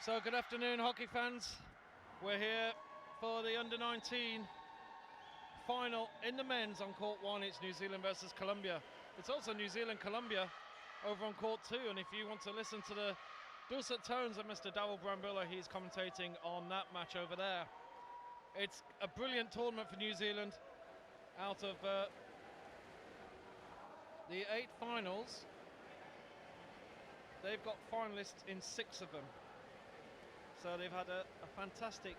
So good afternoon, hockey fans. We're here for the under-19 final in the men's on court 1. It's New Zealand versus Colombia. It's also New Zealand-Colombia over on court 2, and if you want to listen to the dulcet tones of Mr. Darryl Brambilla, he's commentating on that match over there. It's a brilliant tournament for New Zealand. Out of the 8 finals, they've got finalists in 6 of them. So they've had a fantastic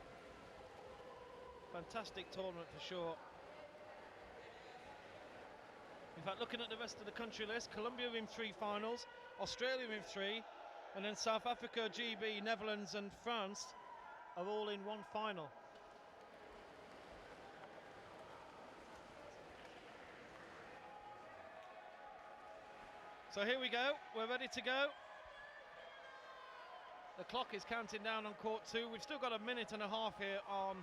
tournament for sure. In fact, looking at the rest of the country list, Colombia in 3 finals, Australia in 3, and then South Africa, GB, Netherlands and France are all in 1 final. So here we go, we're ready to go. The clock is counting down on court 2. We've still got a minute and a half here on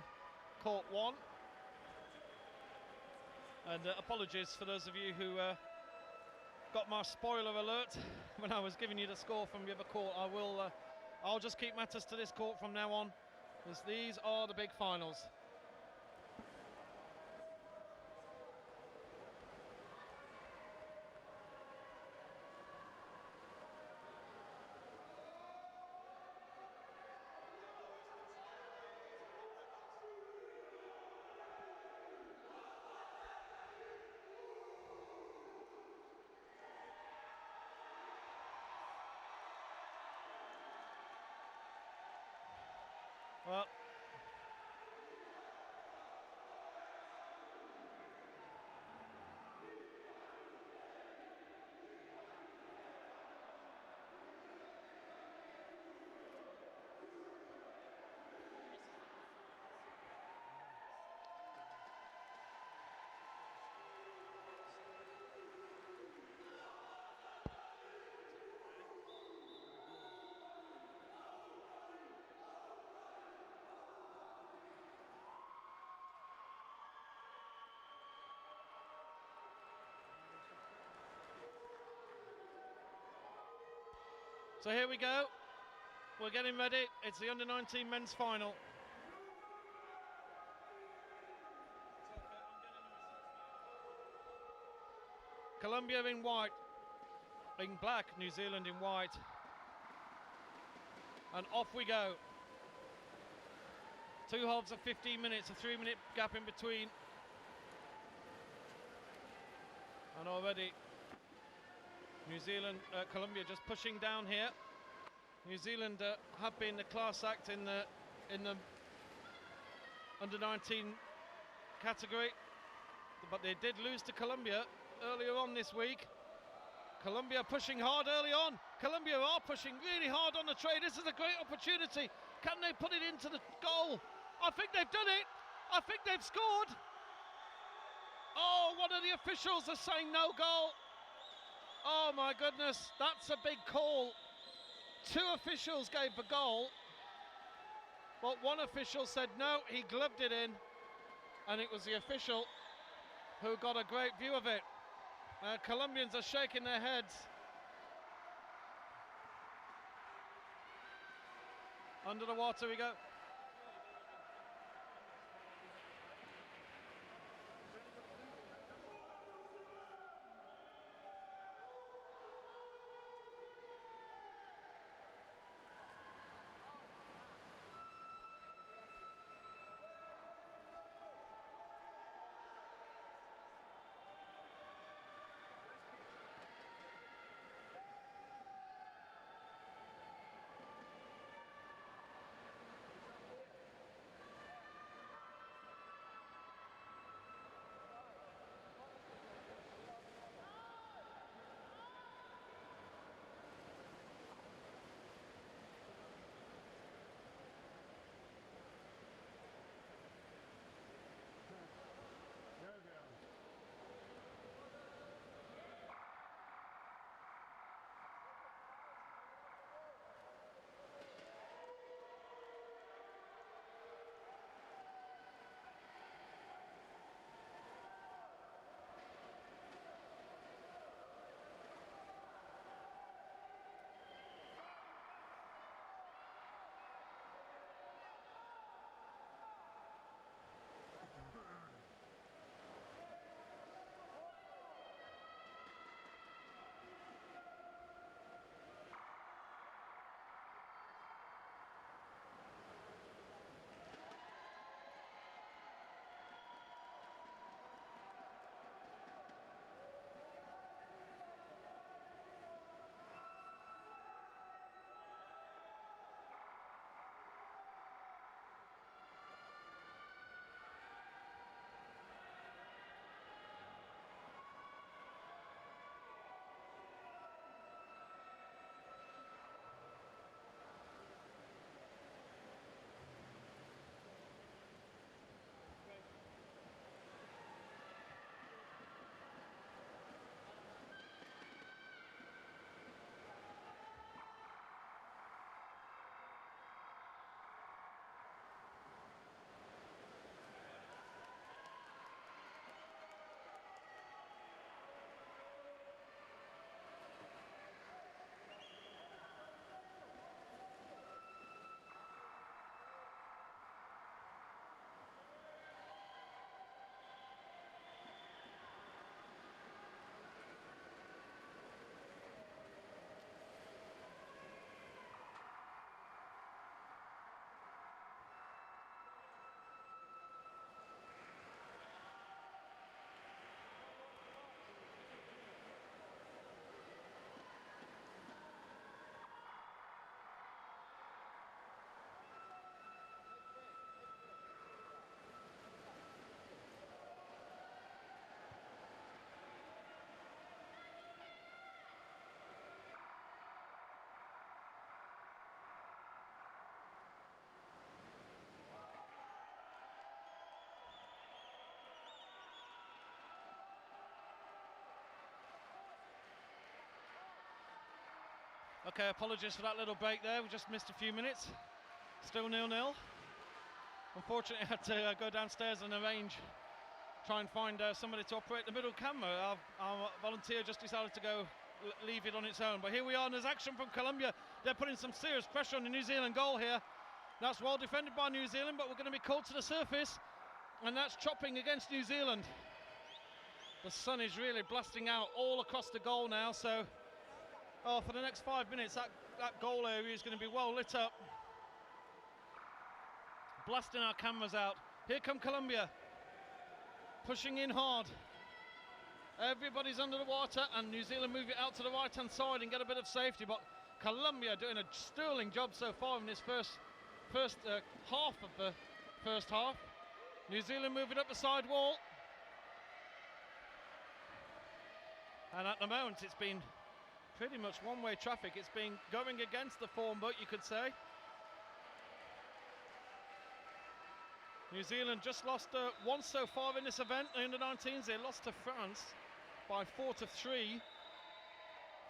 court 1. And apologies for those of you who got my spoiler alert when I was giving you the score from the other court. I'll just keep matters to this court from now on, because these are the big finals. Well, so here we go. We're getting ready. It's the under-19 men's final. Colombia in white, in black, New Zealand in white. And off we go. 2 halves of 15 minutes, a 3-minute gap in between. And already New Zealand, Colombia just pushing down here. New Zealand have been the class act in the under-19 category, but they did lose to Colombia earlier on this week. Colombia pushing hard early on. Colombia are pushing really hard on the trade. This is a great opportunity. Can they put it into the goal? I think they've done it. I think they've scored. Oh, one of the officials is saying no goal. Oh my goodness, that's a big call. 2 officials gave the goal, but one official said no, he gloved it in, and it was the official who got a great view of it. Colombians are shaking their heads. Under the water we go. Okay, apologies for that little break there. We just missed a few minutes. Still 0-0. Unfortunately, I had to go downstairs and try and find somebody to operate the middle camera. Our volunteer just decided to go leave it on its own. But here we are, and there's action from Colombia. They're putting some serious pressure on the New Zealand goal here. That's well defended by New Zealand, but we're going to be called to the surface, and that's chopping against New Zealand. The sun is really blasting out all across the goal now, so for the next 5 minutes, that goal area is going to be well lit up. Blasting our cameras out. Here come Colombia, pushing in hard. Everybody's under the water, and New Zealand move it out to the right-hand side and get a bit of safety, but Colombia doing a sterling job so far in this first half of the first half. New Zealand moving up the side wall. And at the moment, it's been pretty much one-way traffic. It's been going against the form boat, you could say. New Zealand just lost once so far in this event, the under-19s. They lost to France by 4-3,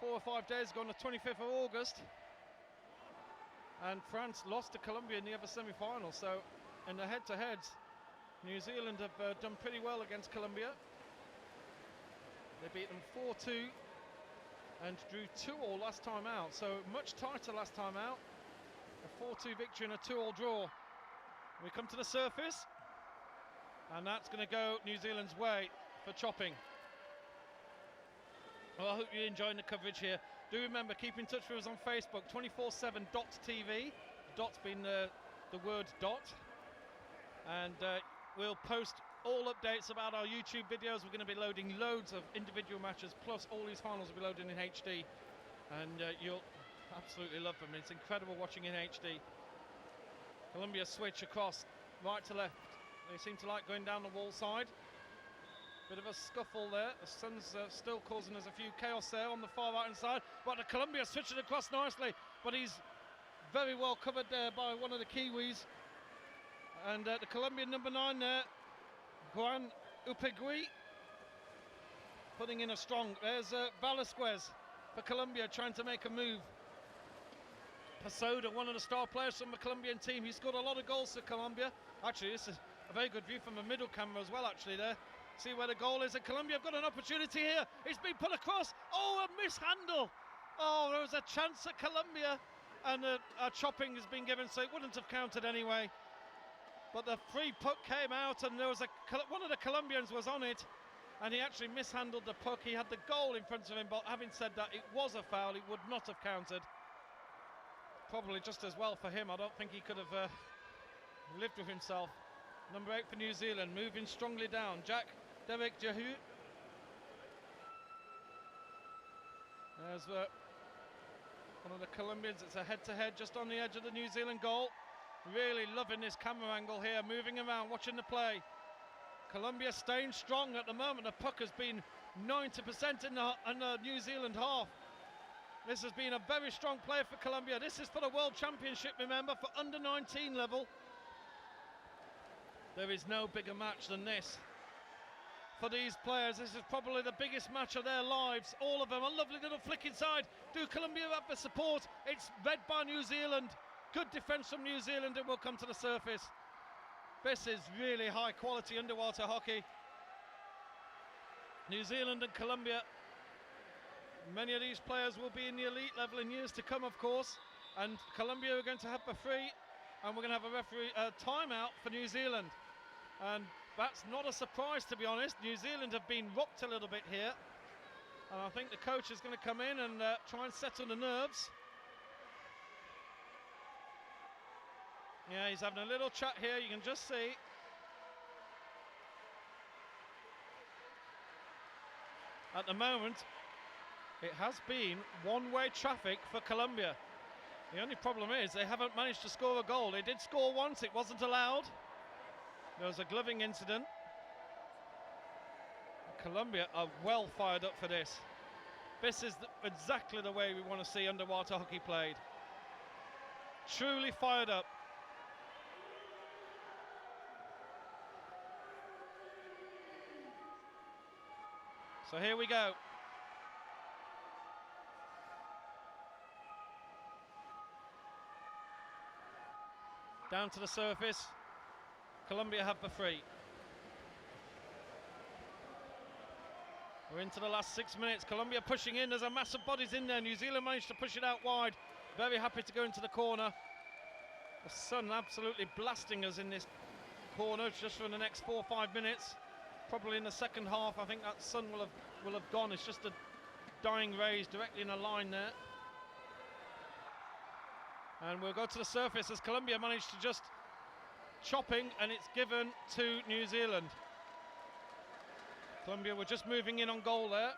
4 or 5 days ago on the 25th of August. And France lost to Colombia in the other semi-final. So in the head-to-heads, New Zealand have done pretty well against Colombia. They beat them 4-2 and drew 2-2 last time out. So much tighter last time out. A 4-2 victory and a 2-2 draw. We come to the surface, and that's going to go New Zealand's way for chopping. Well, I hope you're enjoying the coverage here. Do remember, keep in touch with us on Facebook, 247.tv. Dot's been the word dot. And we'll post all updates about our YouTube videos. We're going to be loading loads of individual matches, plus all these finals will be loaded in HD. And you'll absolutely love them. It's incredible watching in HD. Colombia switch across, right to left. They seem to like going down the wall side. Bit of a scuffle there. The sun's still causing us a few chaos there on the far right hand side. But the Colombia switching across nicely. But he's very well covered there by one of the Kiwis. And the Colombian number 9 there, Juan Upegui, putting in a strong. There's Velasquez for Colombia trying to make a move. Pasoda, one of the star players from the Colombian team. He scored a lot of goals for Colombia. Actually, this is a very good view from the middle camera as well, actually, there. See where the goal is. And Colombia have got an opportunity here. It's been put across. Oh, a mishandle. Oh, there was a chance at Colombia. And a chopping has been given, so it wouldn't have counted anyway. But the free puck came out, and there was one of the Colombians was on it. And he actually mishandled the puck. He had the goal in front of him, but having said that, it was a foul. It would not have counted. Probably just as well for him. I don't think he could have lived with himself. Number 8 for New Zealand, moving strongly down. Jack Derek Jahu. There's one of the Colombians. It's a head-to-head just on the edge of the New Zealand goal. Really loving this camera angle here, moving around, watching the play. Colombia staying strong at the moment. The puck has been 90% in the New Zealand half. This has been a very strong play for Colombia. This is for the World Championship, remember, for under 19 level. There is no bigger match than this. For these players, this is probably the biggest match of their lives. All of them. A lovely little flick inside. Do Colombia have the support? It's read by New Zealand. Good defence from New Zealand, and we'll come to the surface. This is really high quality underwater hockey. New Zealand and Colombia. Many of these players will be in the elite level in years to come, of course. And Colombia are going to have a free, and we're going to have a referee timeout for New Zealand. And that's not a surprise, to be honest. New Zealand have been rocked a little bit here. And I think the coach is going to come in and try and settle the nerves. Yeah, he's having a little chat here, you can just see. At the moment, it has been one-way traffic for Colombia. The only problem is they haven't managed to score a goal. They did score once, it wasn't allowed. There was a gloving incident. Colombia are well fired up for this. This is exactly the way we want to see underwater hockey played. Truly fired up. So here we go. Down to the surface. Colombia have the free. We're into the last 6 minutes. Colombia pushing in. There's a mass of bodies in there. New Zealand managed to push it out wide. Very happy to go into the corner. The sun absolutely blasting us in this corner just for the next 4 or 5 minutes. Probably in the second half, I think that sun will have gone. It's just the dying rays directly in a line there. And we'll go to the surface as Colombia managed to just chopping, and it's given to New Zealand. Colombia were just moving in on goal there.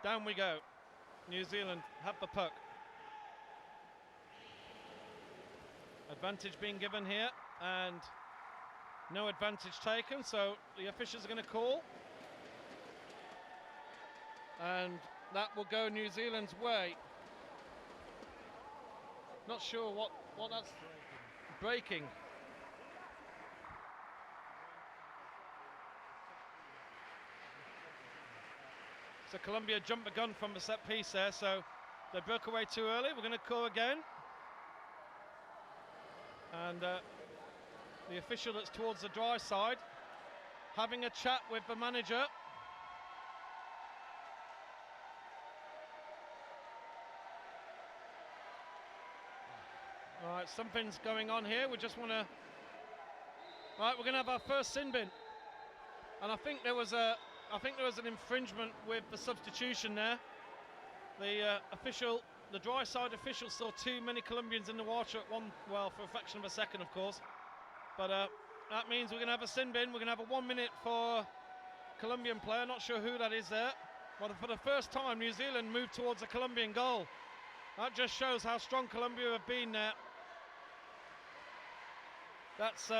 Down we go. New Zealand have the puck. Advantage being given here, and no advantage taken, so the officials are going to call. And that will go New Zealand's way. Not sure what that's breaking. So Colombia jumped the gun from the set piece there, so they broke away too early. We're going to call again. And the official that's towards the dry side having a chat with the manager. All right, something's going on here. We just want to... Right, we're going to have our first sin bin. And I think there was an infringement with the substitution there. The dry side official saw too many Colombians in the water at for a fraction of a second, of course. But that means we're going to have a sin bin. We're going to have a 1 minute for Colombian player. Not sure who that is there. But for the first time, New Zealand moved towards a Colombian goal. That just shows how strong Colombia have been there. That's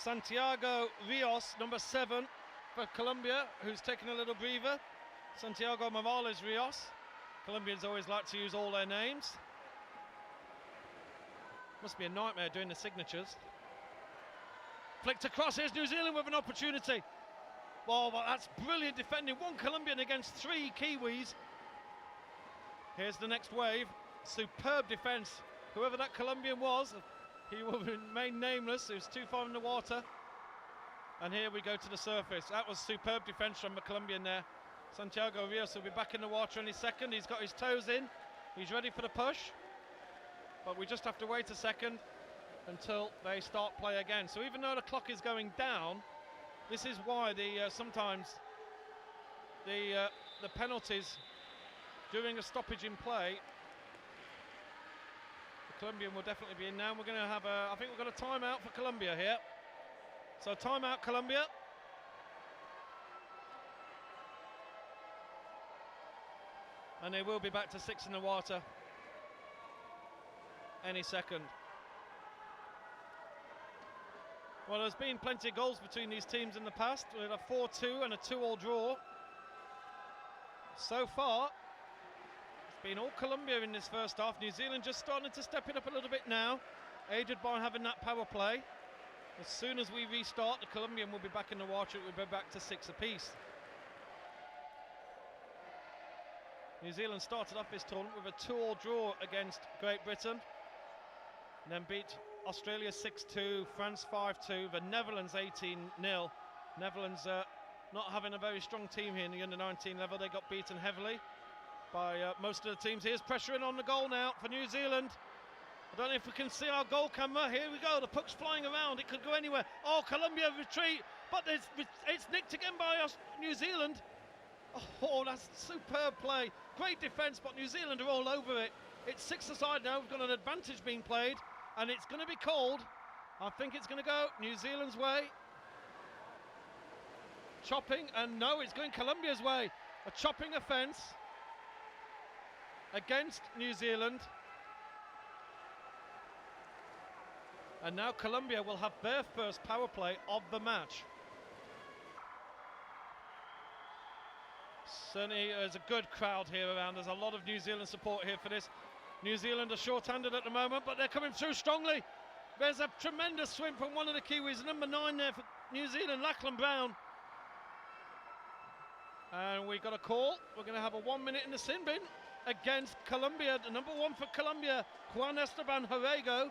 Santiago Rios, number 7 for Colombia, who's taken a little breather. Santiago Morales Rios. Colombians always like to use all their names. Must be a nightmare doing the signatures. Flicked across, here's New Zealand with an opportunity. Oh, well, that's brilliant defending. 1 Colombian against 3 Kiwis. Here's the next wave. Superb defence. Whoever that Colombian was, he will remain nameless. He was too far in the water. And here we go to the surface. That was superb defence from the Colombian there. Santiago Rios will be back in the water any second. He's got his toes in. He's ready for the push. But we just have to wait a second until they start play again. So even though the clock is going down, this is why sometimes the penalties during a stoppage in play. The Colombian will definitely be in now. We're going to have I think we've got a timeout for Colombia here. So timeout Colombia. And they will be back to 6 in the water any second. Well, there's been plenty of goals between these teams in the past, with a 4-2 and a 2-2 draw. So far, it's been all Colombia in this first half. New Zealand just starting to step it up a little bit now, aided by having that power play. As soon as we restart, the Colombian will be back in the water. It will be back to 6 apiece. New Zealand started off this tournament with a 2-2 draw against Great Britain, and then beat Australia 6-2, France 5-2, the Netherlands 18-0. Netherlands not having a very strong team here in the under-19 level. They got beaten heavily by most of the teams. Here's pressuring on the goal now for New Zealand. I don't know if we can see our goal camera. Here we go, the puck's flying around. It could go anywhere. Oh, Colombia retreat, but it's nicked again by us, New Zealand. Oh, that's superb play. Great defence, but New Zealand are all over it. It's 6-aside now. We've got an advantage being played, and it's going to be called. I think it's going to go New Zealand's way. Chopping, and no, it's going Colombia's way. A chopping offence against New Zealand. And now Colombia will have their first power play of the match. Certainly there's a good crowd here around. There's a lot of New Zealand support here for this. New Zealand are short-handed at the moment, but they're coming through strongly. There's a tremendous swim from one of the Kiwis, number 9 there for New Zealand, Lachlan Brown. And we got a call. We're going to have a 1 minute in the sin bin against Colombia. The number 1 for Colombia, Juan Esteban Herrego.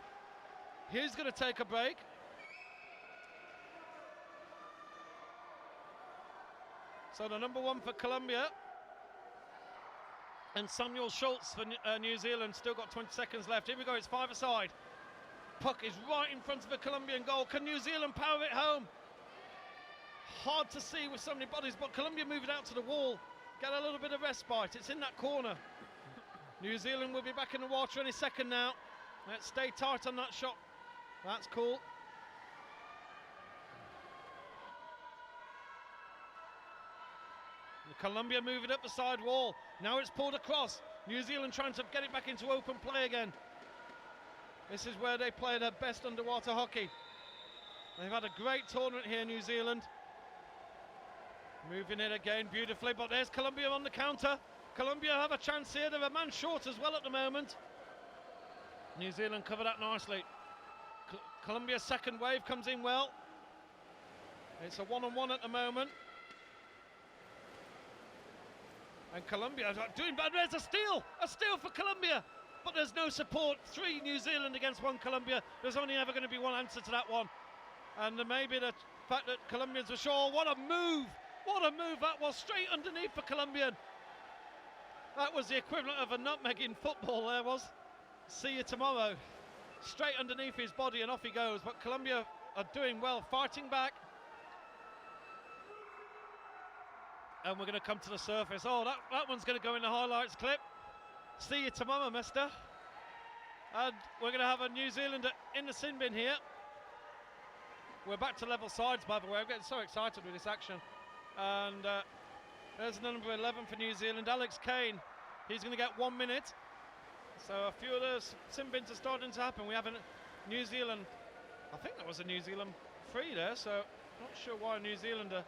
He's going to take a break. So the number 1 for Colombia. And Samuel Schultz for New Zealand. Still got 20 seconds left. Here we go, it's 5-a-side. Puck is right in front of the Colombian goal. Can New Zealand power it home? Hard to see with so many bodies, but Colombia move it out to the wall. Get a little bit of respite. It's in that corner. New Zealand will be back in the water any second now. Let's stay tight on that shot. That's cool. Colombia move it up the side wall. Now it's pulled across. New Zealand trying to get it back into open play again. This is where they play their best underwater hockey. They've had a great tournament here, New Zealand. Moving it again beautifully, but there's Colombia on the counter. Colombia have a chance here. They're a man short as well at the moment. New Zealand cover that nicely. Colombia's second wave comes in well. It's a 1-on-1 at the moment. And Colombia doing bad. There's a steal for Colombia, but there's no support. 3 New Zealand against 1 Colombia. There's only ever going to be one answer to that one, and maybe the fact that Colombians were sure. What a move that was, straight underneath for Colombian. That was the equivalent of a nutmeg in football. There was. See you tomorrow. Straight underneath his body and off he goes. But Colombia are doing well, fighting back. And we're going to come to the surface. Oh, that one's going to go in the highlights clip. See you tomorrow, mister. And we're going to have a New Zealander in the sin bin here. We're back to level sides, by the way. I'm getting so excited with this action. And there's number 11 for New Zealand, Alex Kane. He's going to get 1 minute. So a few of those sin bins are starting to happen. We have a New Zealand, I think that was a New Zealand free there, so not sure why a New Zealander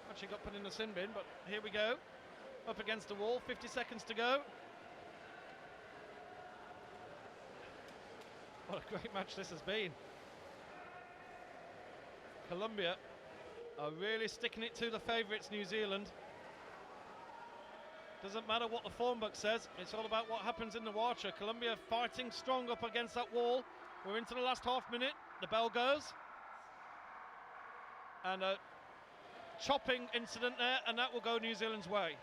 actually got put in the sin bin, but here we go. Up against the wall, 50 seconds to go. What a great match this has been. Colombia are really sticking it to the favourites, New Zealand. Doesn't matter what the form book says, it's all about what happens in the water. Colombia fighting strong up against that wall. We're into the last half minute, the bell goes. And a chopping incident there, and that will go New Zealand's way.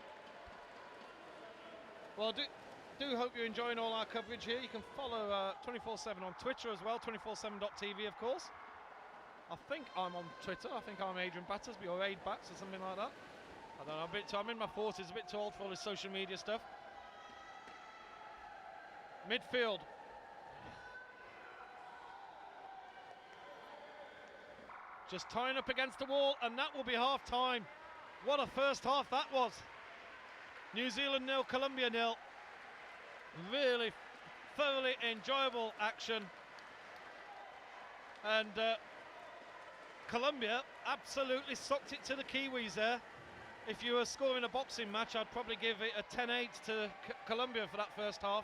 Well, do hope you're enjoying all our coverage here. You can follow 24/7 on Twitter as well, 247.tv of course. I think I'm on Twitter. I think I'm Adrian Battersby or Aid Bats or something like that. I don't know, I'm in my 40s, a bit too old for all this social media stuff. Midfield. Just tying up against the wall, and that will be half time. What a first half that was. New Zealand 0, Colombia 0. Really thoroughly enjoyable action. And Colombia absolutely socked it to the Kiwis there. If you were scoring a boxing match, I'd probably give it a 10-8 to Colombia for that first half.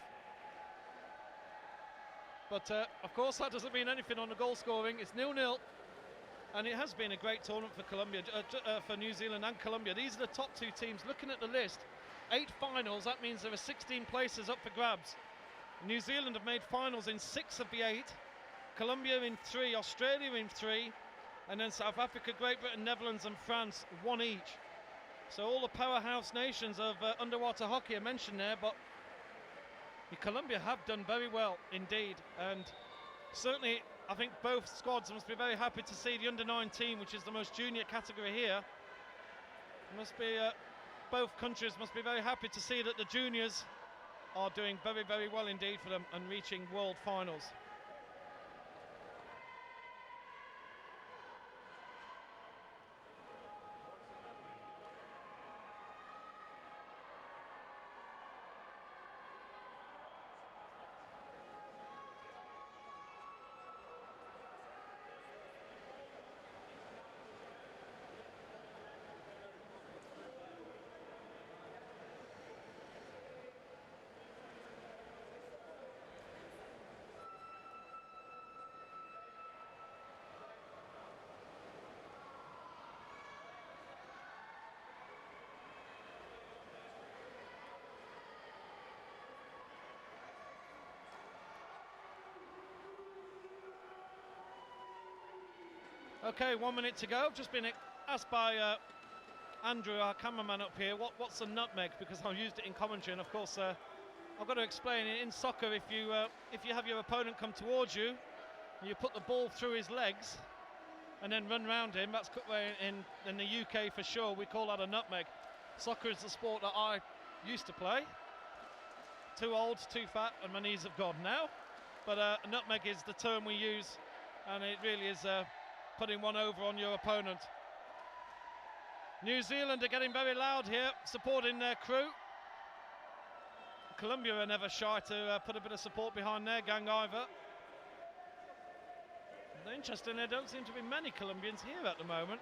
But of course that doesn't mean anything on the goal scoring. It's 0-0. And it has been a great tournament for Colombia, for New Zealand and Colombia. These are the top 2 teams. Looking at the list, 8 finals, that means there are 16 places up for grabs. New Zealand have made finals in 6 of the 8. Colombia in 3, Australia in 3. And then South Africa, Great Britain, Netherlands and France, 1 each. So all the powerhouse nations of underwater hockey are mentioned there, but Colombia have done very well indeed. And certainly I think both squads must be very happy to see the under-19, which is the most junior category here. Must be both countries must be very happy to see that the juniors are doing very, very well indeed for them and reaching world finals. Okay, 1 minute to go. I've just been asked by Andrew, our cameraman up here, what's a nutmeg, because I've used it in commentary, and of course I've got to explain it. In soccer, if you have your opponent come towards you, and you put the ball through his legs and then run round him, that's in the UK for sure, we call that a nutmeg. Soccer is the sport that I used to play. Too old, too fat, and my knees have gone now. But a nutmeg is the term we use, and it really is putting one over on your opponent. New Zealand are getting very loud here, supporting their crew. Colombia are never shy to put a bit of support behind their gang either. Interesting, there don't seem to be many Colombians here at the moment.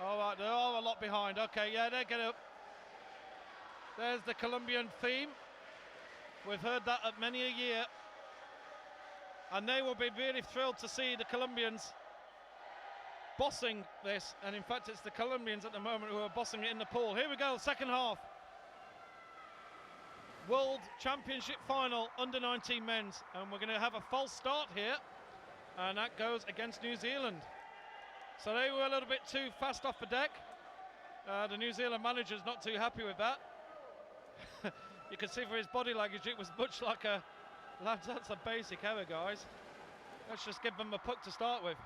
All right, they're all a lot behind. Okay, yeah, they get up. There's the Colombian theme. We've heard that at many a year. And they will be really thrilled to see the Colombians bossing this. And in fact, it's the Colombians at the moment who are bossing it in the pool. Here we go, second half. World Championship final, under-19 men's. And we're going to have a false start here. And that goes against New Zealand. So they were a little bit too fast off the deck. The New Zealand manager's not too happy with that. You can see from his body language it was much like a, lads, that's a basic error, guys. Let's just give them a puck to start with.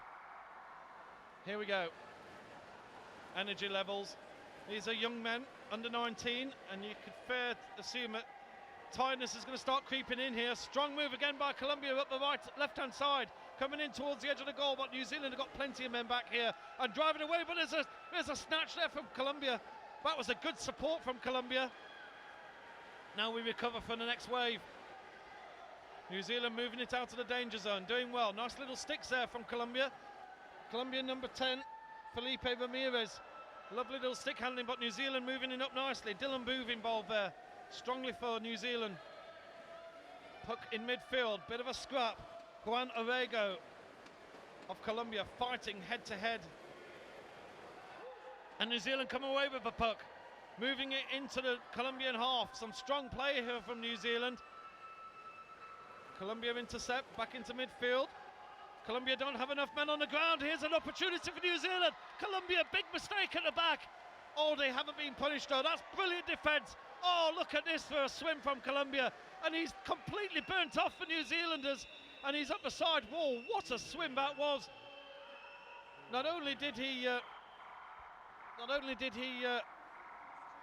Here we go. Energy levels. These are young men, under 19, and you could fair assume that tiredness is going to start creeping in here. Strong move again by Colombia up the left-hand side. Coming in towards the edge of the goal, but New Zealand have got plenty of men back here and driving away, but there's a snatch there from Colombia. That was a good support from Colombia. Now we recover for the next wave. New Zealand moving it out of the danger zone, doing well. Nice little sticks there from Colombia. Colombian number 10, Felipe Ramirez. Lovely little stick handling, but New Zealand moving it up nicely. Dylan Booth involved there, strongly for New Zealand. Puck in midfield, bit of a scrap. Juan Orrego of Colombia fighting head to head. And New Zealand come away with the puck, moving it into the Colombian half. Some strong play here from New Zealand. Colombia intercept back into midfield. Colombia don't have enough men on the ground. Here's an opportunity for New Zealand. Colombia, big mistake at the back. Oh, they haven't been punished though. That's brilliant defense. Oh, look at this for a swim from Colombia. And he's completely burnt off for New Zealanders. And he's up the side wall. What a swim that was. Not only did he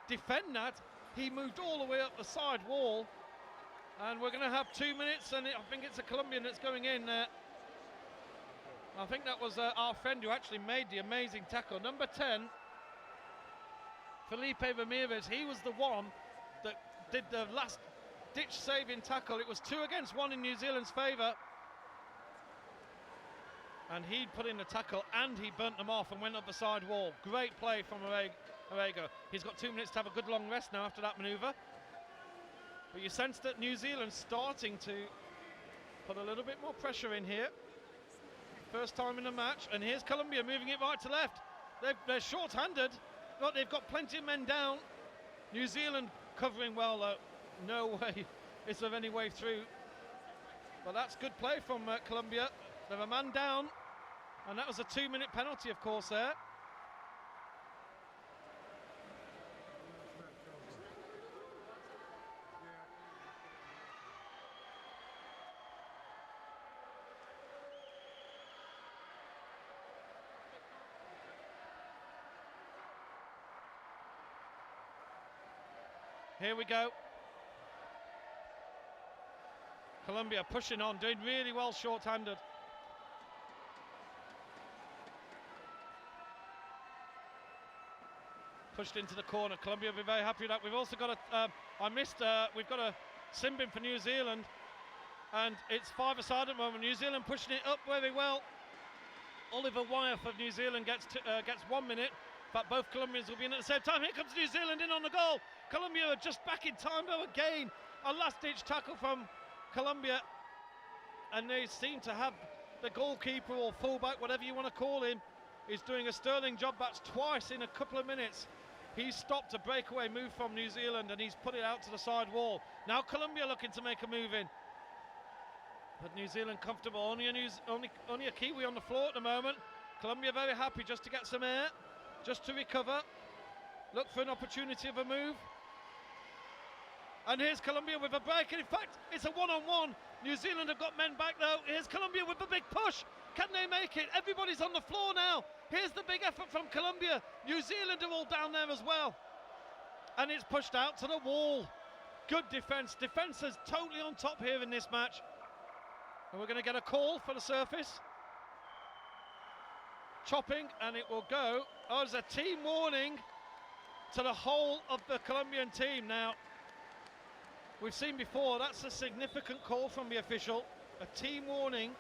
defend that, he moved all the way up the side wall. And we're going to have 2 minutes, and I think it's a Colombian that's going in. I think that was our friend who actually made the amazing tackle. Number 10, Felipe Ramirez. He was the one that did the last ditch saving tackle. It was 2 against 1 in New Zealand's favour. And he put in the tackle and he burnt them off and went up the side wall. Great play from Orrego. He's got 2 minutes to have a good long rest now after that manoeuvre. But you sense that New Zealand's starting to put a little bit more pressure in here. First time in the match. And here's Colombia moving it right to left. They're short-handed, but they've got plenty of men down. New Zealand covering well, though. No way is there any way through. But that's good play from Colombia. They're a man down, and that was a 2-minute penalty, of course, there. Here we go. Colombia pushing on, doing really well short-handed. Pushed into the corner. Colombia will be very happy with that. We've also got we've got a Simbin for New Zealand, and it's 5-a-side at the moment. New Zealand pushing it up very well. Oliver Wyeth of New Zealand gets 1 minute. In fact, both Colombians will be in at the same time. Here comes New Zealand in on the goal. Colombia are just back in time though again. A last-ditch tackle from Colombia, and they seem to have the goalkeeper or fullback, whatever you want to call him, is doing a sterling job. That's twice in a couple of minutes. He's stopped a breakaway move from New Zealand and he's put it out to the side wall. Now Colombia looking to make a move in. But New Zealand comfortable. Only a Kiwi on the floor at the moment. Colombia very happy just to get some air, just to recover, look for an opportunity of a move. And here's Colombia with a break, and in fact, it's a one-on-one. New Zealand have got men back though. Here's Colombia with a big push. Can they make it? Everybody's on the floor now. Here's the big effort from Colombia. New Zealand are all down there as well. And it's pushed out to the wall. Good defence. Defence is totally on top here in this match. And we're going to get a call for the surface. Chopping, and it will go. Oh, there's a team warning to the whole of the Colombian team. Now, we've seen before, that's a significant call from the official. A team warning.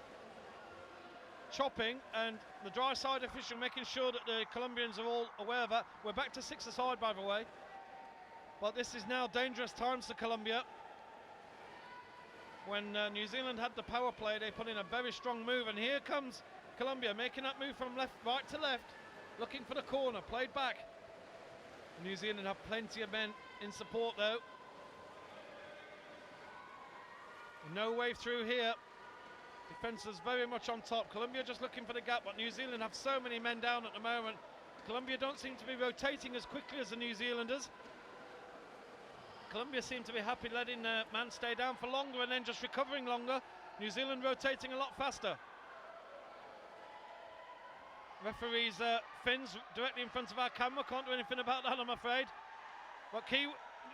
Chopping, and the dry side official making sure that the Colombians are all aware of that. We're back to 6-a-side, by the way. But this is now dangerous times to Colombia. When New Zealand had the power play, they put in a very strong move, and here comes Colombia making that move from right to left, looking for the corner, played back. New Zealand have plenty of men in support though. No way through here. Defence is very much on top. Colombia just looking for the gap, but New Zealand have so many men down at the moment. Colombia don't seem to be rotating as quickly as the New Zealanders. Colombia seem to be happy letting man stay down for longer and then just recovering longer. New Zealand rotating a lot faster. Referee's fins directly in front of our camera. Can't do anything about that, I'm afraid. But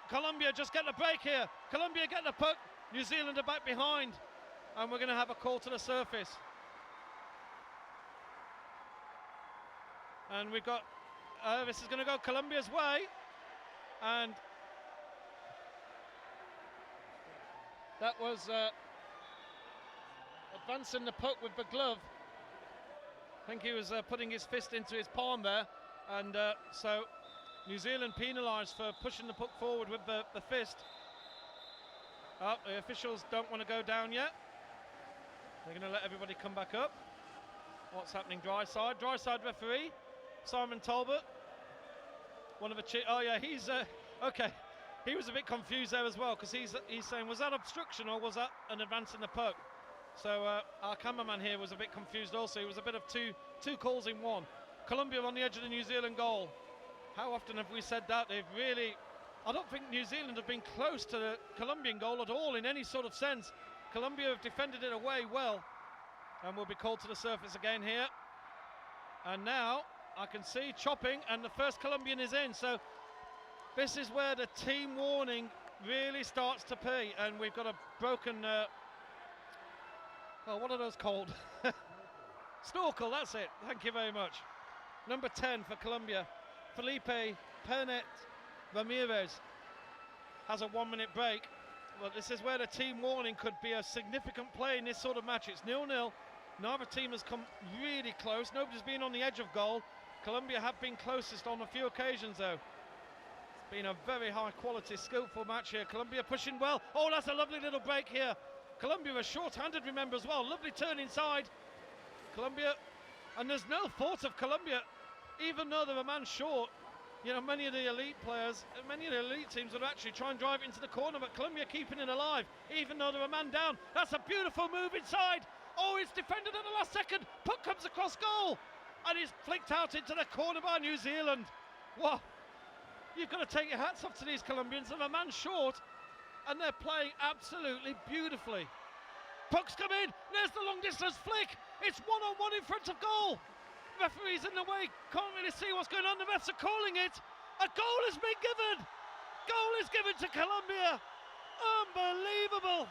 Colombia just get the break here. Colombia get the puck. New Zealand are back behind. And we're going to have a call to the surface. And we've got, this is going to go Colombia's way. And that was advancing the puck with the glove. I think he was putting his fist into his palm there. And so New Zealand penalised for pushing the puck forward with the fist. Oh, the officials don't want to go down yet. They're going to let everybody come back up. What's happening? Dry side referee, Simon Talbot. One of the oh yeah, he's okay. He was a bit confused there as well, because he's saying, was that obstruction or was that an advance in the puck? So our cameraman here was a bit confused also. It was a bit of two calls in one. Colombia on the edge of the New Zealand goal. How often have we said that? They've really, I don't think New Zealand have been close to the Colombian goal at all in any sort of sense. Colombia have defended it away well, and will be called to the surface again here. And now I can see chopping, and the first Colombian is in. So this is where the team warning really starts to pay, and we've got a broken, oh, what are those called? Snorkel, that's it. Thank you very much. Number 10 for Colombia, Felipe Pernet Ramirez, has a 1-minute break. Well, this is where the team warning could be a significant play in this sort of match. It's 0-0. Neither team has come really close. Nobody's been on the edge of goal. Colombia have been closest on a few occasions, though. It's been a very high-quality, skillful match here. Colombia pushing well. Oh, that's a lovely little break here. Colombia are short-handed, remember, as well. Lovely turn inside. Colombia, and there's no fault of Colombia, even though they're a man short. You know, many of the elite players, many of the elite teams would actually try and drive it into the corner, but Colombia keeping it alive, even though they're a man down. That's a beautiful move inside. Oh, it's defended at the last second. Puck comes across goal, and it's flicked out into the corner by New Zealand. Wow. You've got to take your hats off to these Colombians. They're a man short, and they're playing absolutely beautifully. Puck's come in. There's the long-distance flick. It's one-on-one in front of goal. Referee's in the way, can't really see what's going on. The refs are calling it. A goal has been given. Goal is given to Colombia. Unbelievable.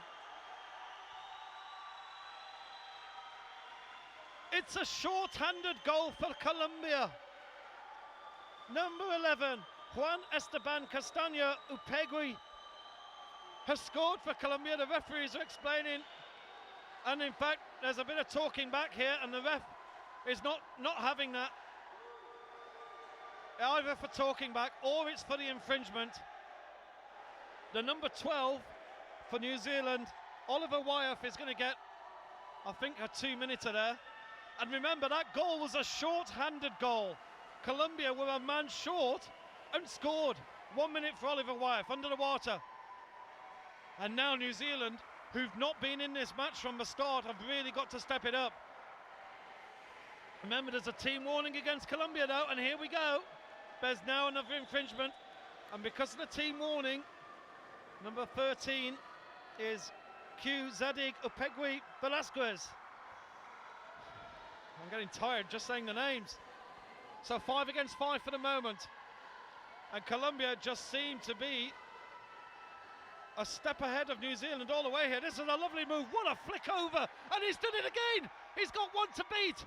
It's a short-handed goal for Colombia. Number 11, Juan Esteban Castaño Upegui, has scored for Colombia. The referees are explaining, and in fact, there's a bit of talking back here, and the ref is not having that, either for talking back or it's for the infringement. The number 12 for New Zealand, Oliver Wyeth, is going to get, I think, a 2-minute there. And remember, that goal was a short-handed goal. Colombia were a man short and scored. 1 minute for Oliver Wyeth, under the water. And now New Zealand, who've not been in this match from the start, have really got to step it up. Remember, there's a team warning against Colombia though, and here we go. There's now another infringement, and because of the team warning, number 13 is Q Zadig Upegui Velasquez. I'm getting tired just saying the names. So 5 against 5 for the moment, and Colombia just seem to be a step ahead of New Zealand all the way here. This is a lovely move. What a flick over, and he's done it again. He's got one to beat,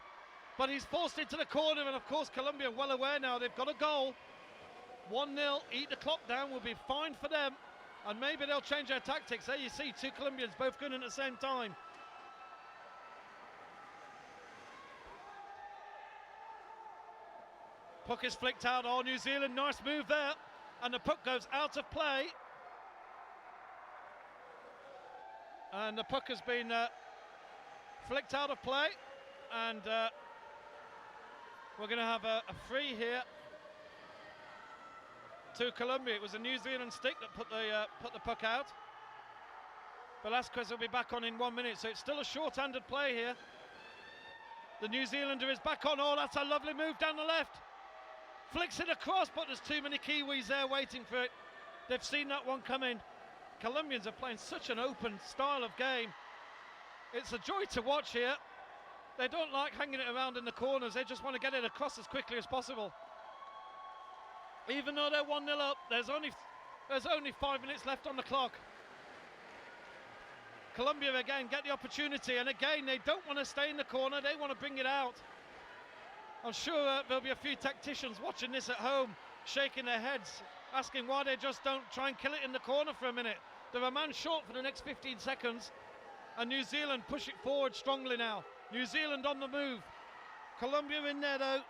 but he's forced into the corner, and of course Colombia well aware now they've got a goal. 1-0, eat the clock down, will be fine for them, and maybe they'll change their tactics. There you see two Colombians both good at the same time. Puck is flicked out. Oh, New Zealand, nice move there, and the puck goes out of play, and the puck has been flicked out of play, and we're going to have a free here to Colombia. It was a New Zealand stick that put the puck out. Velasquez will be back on in 1 minute, so it's still a short-handed play here. The New Zealander is back on. Oh, that's a lovely move down the left. Flicks it across, but there's too many Kiwis there waiting for it. They've seen that one coming. Colombians are playing such an open style of game. It's a joy to watch here. They don't like hanging it around in the corners. They just want to get it across as quickly as possible. Even though they're 1-0 up, there's only 5 minutes left on the clock. Colombia again get the opportunity, and again they don't want to stay in the corner. They want to bring it out. I'm sure there'll be a few tacticians watching this at home, shaking their heads, asking why they just don't try and kill it in the corner for a minute. They're a man short for the next 15 seconds, and New Zealand push it forward strongly now. New Zealand on the move. Colombia in there though.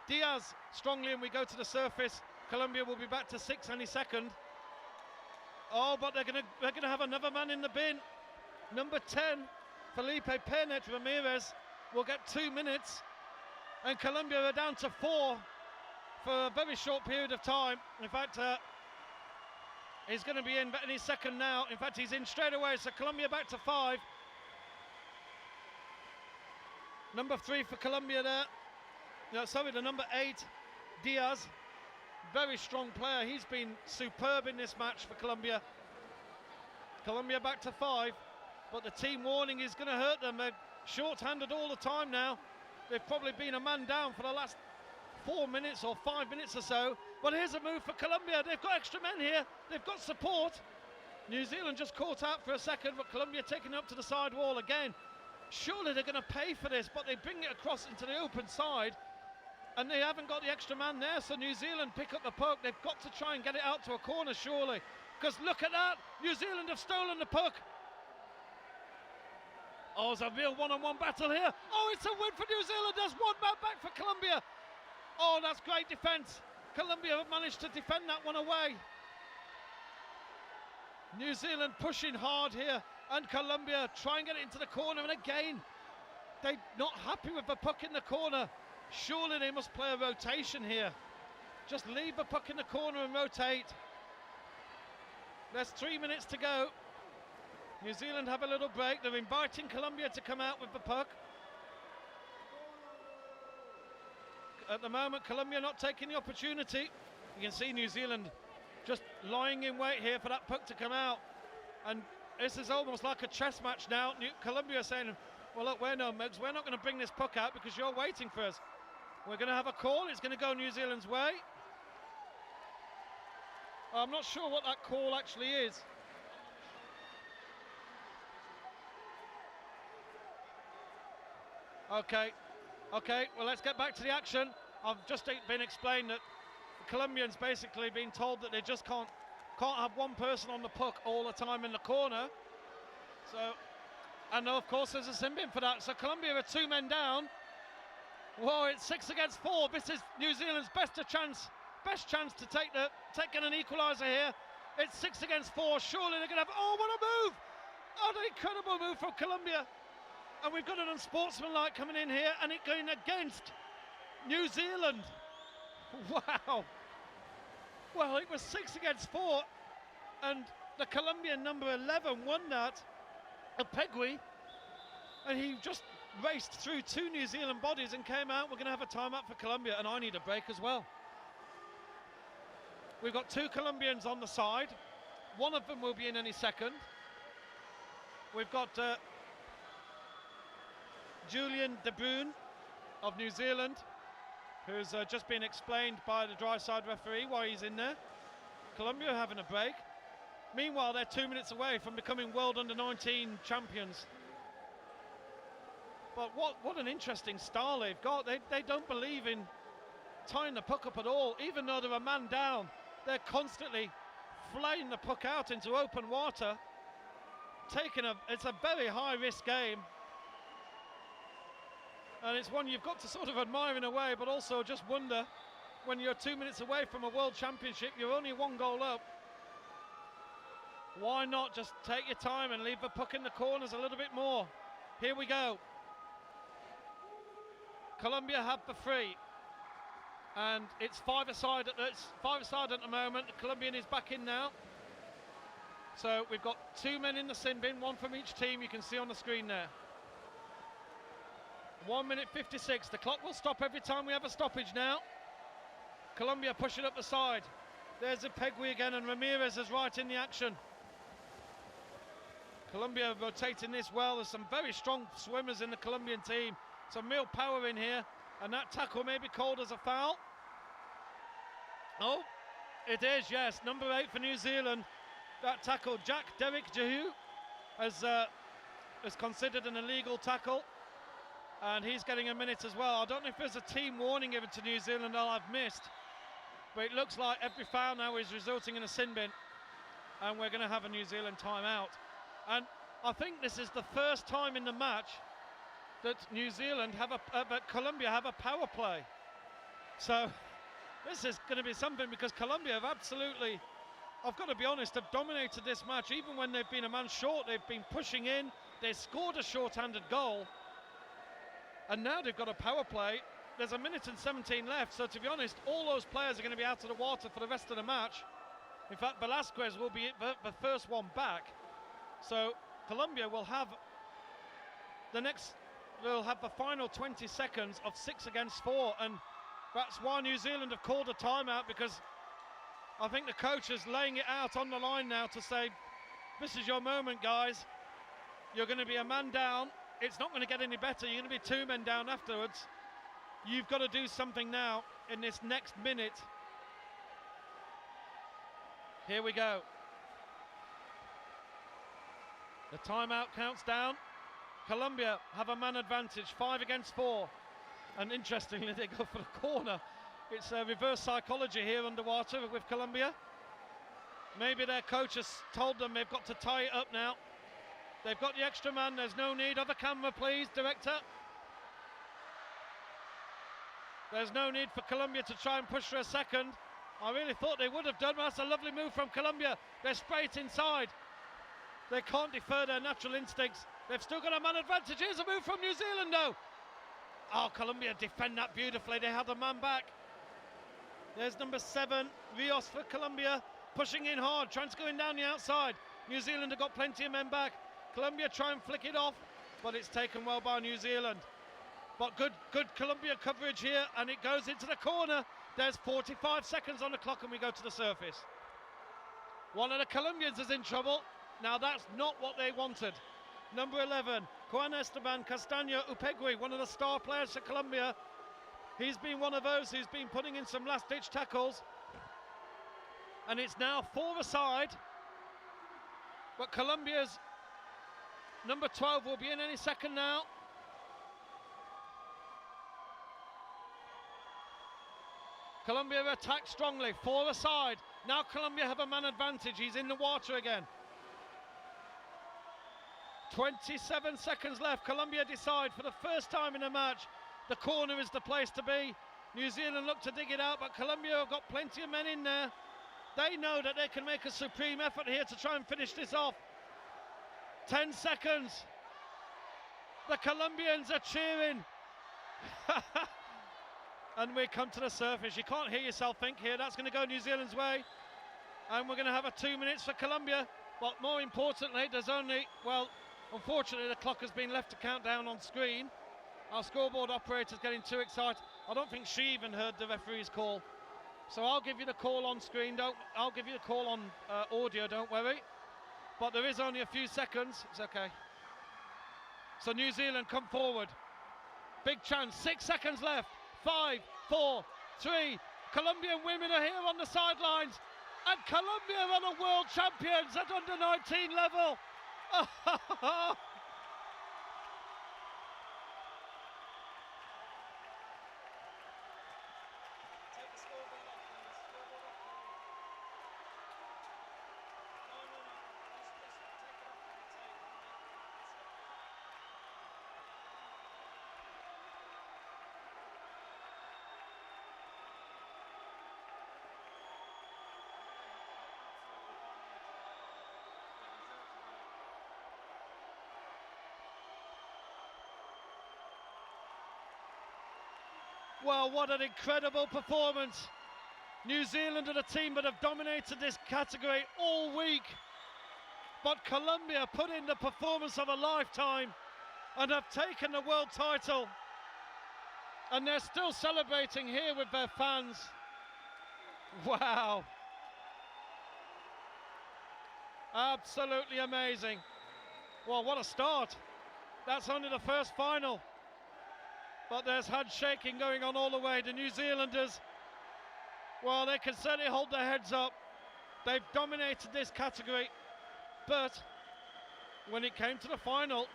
Diaz strongly, and we go to the surface. Colombia will be back to 6 any second. Oh, but they're gonna have another man in the bin. Number 10, Felipe Pernet Ramirez, will get 2 minutes, and Colombia are down to 4 for a very short period of time. In fact, he's going to be in any second now. In fact, he's in straight away, so Colombia back to 5. Number 3 for Colombia there. No, sorry, the number 8, Diaz. Very strong player. He's been superb in this match for Colombia. Colombia back to 5, but the team warning is going to hurt them. They're short-handed all the time now. They've probably been a man down for the last 4 minutes or 5 minutes or so. But here's a move for Colombia. They've got extra men here. They've got support. New Zealand just caught out for a second, but Colombia taking it up to the side wall again. Surely they're going to pay for this, but they bring it across into the open side, and they haven't got the extra man there, so New Zealand pick up the puck. They've got to try and get it out to a corner, surely. Because look at that. New Zealand have stolen the puck. Oh, it's a real one-on-one battle here. Oh, it's a win for New Zealand. There's one man back for Colombia. Oh, that's great defence. Colombia have managed to defend that one away. New Zealand pushing hard here, and Colombia try and get it into the corner, and again, they're not happy with the puck in the corner. Surely they must play a rotation here. Just leave the puck in the corner and rotate. There's 3 minutes to go. New Zealand have a little break. They're inviting Colombia to come out with the puck. At the moment, Colombia not taking the opportunity. You can see New Zealand just lying in wait here for that puck to come out. And this is almost like a chess match now. Colombia saying, well, look, we're no mugs. We're not going to bring this puck out because you're waiting for us. We're going to have a call. It's going to go New Zealand's way. I'm not sure what that call actually is. Okay, well, let's get back to the action. I've just been explained that the Colombians basically been told that they just can't have one person on the puck all the time in the corner. So, and of course there's a sin bin for that. So Colombia are 2 men down. Whoa, it's 6 against 4. This is New Zealand's best chance to take an equaliser here. It's 6 against 4. Surely they're going to have, oh, what a move! Oh, an incredible move from Colombia. And we've got an unsportsmanlike coming in here, and it going against New Zealand. Wow. Well, it was 6 against 4, and the Colombian number 11 won that. Upegui. and he just raced through 2 New Zealand bodies and came out. We're going to have a timeout for Colombia, and I need a break as well. We've got 2 Colombians on the side. One of them will be in any second. We've got Julian De Bruyne of New Zealand, who's just been explained by the dry side referee why he's in there. Colombia are having a break. Meanwhile, they're 2 minutes away from becoming World Under-19 champions. But what an interesting style they've got. They don't believe in tying the puck up at all. Even though they're a man down, they're constantly flaying the puck out into open water. It's a very high-risk game. And it's one you've got to sort of admire in a way, but also just wonder, when you're 2 minutes away from a world championship, you're only 1 goal up. Why not just take your time and leave the puck in the corners a little bit more? Here we go. Colombia have the free, and it's 5-a-side at the moment. The Colombian is back in now. So we've got 2 men in the sin bin, 1 from each team. You can see on the screen there. 1 minute 56. The clock will stop every time we have a stoppage now. Colombia pushing up the side. There's Upegui again, and Ramirez is right in the action. Colombia rotating this well. There's some very strong swimmers in the Colombian team. Some real power in here, and that tackle may be called as a foul. Oh, it is, yes. Number 8 for New Zealand. That tackle, Jack Derek Jahu, is considered an illegal tackle, and he's getting a minute as well. I don't know if there's a team warning given to New Zealand that I've missed, but it looks like every foul now is resulting in a sin bin, and we're going to have a New Zealand timeout. And I think this is the first time in the match that that Colombia have a power play. So this is going to be something, because Colombia have absolutely, I've got to be honest, have dominated this match. Even when they've been a man short, they've been pushing in. They scored a short-handed goal, and now they've got a power play. There's 1 minute and 17 left, so to be honest, all those players are going to be out of the water for the rest of the match. In fact, Velasquez will be the first one back. So Colombia will have the final 20 seconds of 6 against 4, and that's why New Zealand have called a timeout, because I think the coach is laying it out on the line now to say, this is your moment, guys. You're going to be a man down. It's not going to get any better. You're going to be 2 men down afterwards. You've got to do something now in this next minute. Here we go. The timeout counts down. Colombia have a man advantage, 5 against 4. And interestingly, they go for the corner. It's reverse psychology here underwater with Colombia. Maybe their coach has told them they've got to tie it up now. They've got the extra man. There's no need. Other camera, please, director. There's no need for Colombia to try and push for a second. I really thought they would have done. That's a lovely move from Colombia. They're straight inside. They can't defer their natural instincts. They've still got a man advantage. Here's a move from New Zealand, though. Oh, Colombia defend that beautifully. They had a man back. There's number 7, Rios for Colombia, pushing in hard, trying to go in down the outside. New Zealand have got plenty of men back. Colombia try and flick it off, but it's taken well by New Zealand. But good Colombia coverage here, and it goes into the corner. There's 45 seconds on the clock, and we go to the surface. One of the Colombians is in trouble. Now that's not what they wanted. Number 11, Juan Esteban Castaño Upegui, one of the star players for Colombia. He's been one of those who's been putting in some last-ditch tackles. And it's now 4-a-side. But Colombia's number 12 will be in any second now. Colombia attack strongly, 4-a-side. Now Colombia have a man advantage. He's in the water again. 27 seconds left. Colombia decide for the first time in the match the corner is the place to be. New Zealand look to dig it out, but Colombia have got plenty of men in there. They know that they can make a supreme effort here to try and finish this off. 10 seconds. The Colombians are cheering. And we come to the surface. You can't hear yourself think here. That's going to go New Zealand's way. And we're going to have a 2 minutes for Colombia. But more importantly, there's only, well, Unfortunately, the clock has been left to count down on screen. Our scoreboard operator's getting too excited. I don't think she even heard the referee's call. So I'll give you the call on screen. I'll give you the call on audio, don't worry. But there is only a few seconds. It's okay. So New Zealand come forward. Big chance. 6 seconds left. 5, 4, 3. Colombian women are here on the sidelines. And Colombia are the world champions at under 19 level. Well, what an incredible performance. New Zealand are the team that have dominated this category all week. But Colombia put in the performance of a lifetime and have taken the world title. And they're still celebrating here with their fans. Wow. Absolutely amazing. Well, what a start. That's only the first final. But there's handshaking going on all the way. The New Zealanders, well, they can certainly hold their heads up. They've dominated this category. But when it came to the final,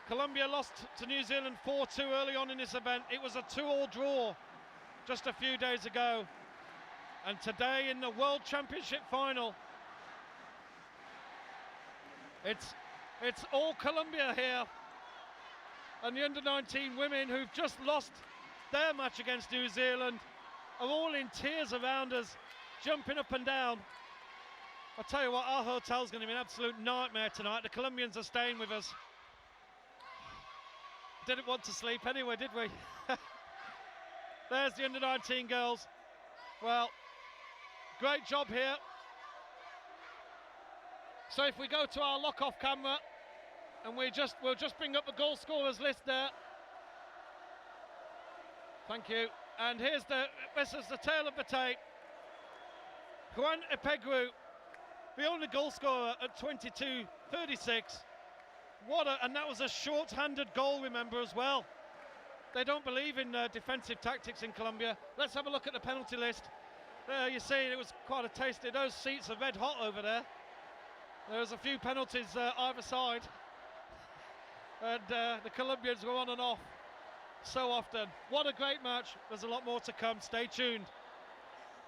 Colombia lost to New Zealand 4-2 early on in this event. It was a 2-2 draw just a few days ago. And today in the World Championship final, it's all Colombia here. And the under-19 women who've just lost their match against New Zealand are all in tears around us, jumping up and down. I'll tell you what, our hotel's going to be an absolute nightmare tonight. The Colombians are staying with us. Didn't want to sleep anyway, did we? There's the under-19 girls. Well, great job here. So if we go to our lock-off camera, and we'll just bring up the goal scorers list there. Thank you. And this is the tail of the tape. Juan Epegru, the only goal scorer at 22-36. And that was a short-handed goal, remember, as well. They don't believe in defensive tactics in Colombia. Let's have a look at the penalty list. There you see it was quite a tasty. Those seats are red hot over there. There's a few penalties either side. And the Colombians go on and off so often. What a great match. There's a lot more to come. Stay tuned.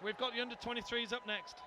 We've got the under-23s up next.